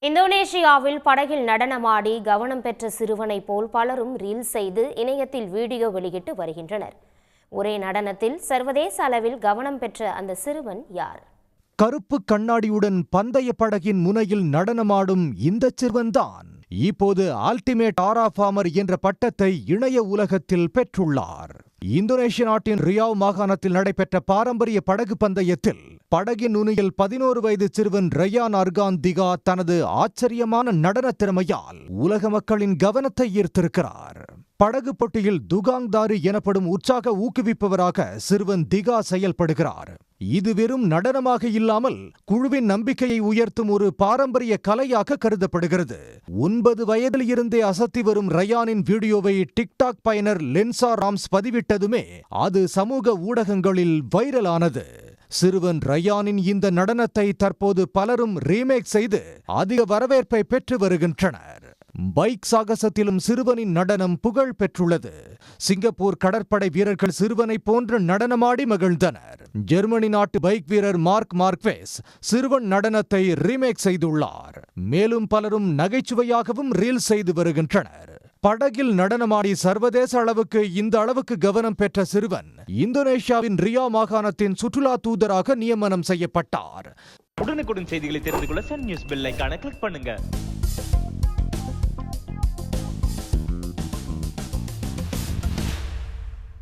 இந்தோனேஷியாவில் படகில் நடனமாடி கவனம் பெற்ற சிறுவனை போல் பலரும் ரீல் செய்து இணையத்தில் வீடியோ வெளியிட்டு வருகின்றனர். ஒரே நடனத்தில் சர்வதேச அளவில் கவனம் பெற்ற அந்த சிறுவன் யார்? கருப்பு கண்ணாடியுடன் பந்தய படகின் முனையில் நடனமாடும் இந்த சிறுவன்தான் இப்போது அல்டிமேட் ஆராஃபாமர் என்ற பட்டத்தை இணைய உலகத்தில் பெற்றுள்ளார். இந்தோனேஷிய நாட்டின் ரியாவ் மாகாணத்தில் நடைபெற்ற பாரம்பரிய படகு பந்தயத்தில் படகின் நுனியில் 11 வயது சிறுவன் ரயான் அர்காந்திகா தனது ஆச்சரியமான நடன திறமையால் உலக மக்களின் கவனத்தை ஈர்த்திருக்கிறார். படகு போட்டியில் துகாங்தாரி எனப்படும் உற்சாக ஊக்குவிப்பவராக சிறுவன் திகா செயல்படுகிறார். இது வெறும் நடனமாக இல்லாமல் குழுவின் நம்பிக்கையை உயர்த்தும் ஒரு பாரம்பரிய கலையாக கருதப்படுகிறது. 9 வயதில் இருந்தே அசத்தி வரும் ரயானின் வீடியோவை டிக்டாக் பயனர் லென்சா ராம்ஸ் பதிவிட்டதுமே அது சமூக ஊடகங்களில் வைரலானது. சிறுவன் ரயானின் இந்த நடனத்தை தற்போது பலரும் ரீமேக் செய்து அதிக வரவேற்பை பெற்று வருகின்றனர். பைக் சாகசத்திலும் சிறுவனின் நடனம் புகழ் பெற்றுள்ளது. சிங்கப்பூர் கடற்படை வீரர்கள் சிறுவனை போன்று நடனமாடி மகிழ்ந்தனர். ஜெர்மனி நாட்டு பைக் வீரர் மார்க் மார்க்வேஸ் சிறுவன் நடனத்தை ரீமேக் செய்துள்ளார். மேலும் பலரும் நகைச்சுவையாகவும் ரீல் செய்து வருகின்றனர். படகில் நடனமாடி சர்வதேச அளவுக்கு இந்த அளவுக்கு கவனம் பெற்ற சிறுவன் இந்தோனேஷியாவின் ரியா மாகாணத்தின் சுற்றுலா தூதராக நியமனம் செய்யப்பட்டார். உடனுக்குடன் செய்திகளை தெரிந்து கொள்ள சன் நியூஸ் பெல் ஐகானை கிளிக் பண்ணுங்க.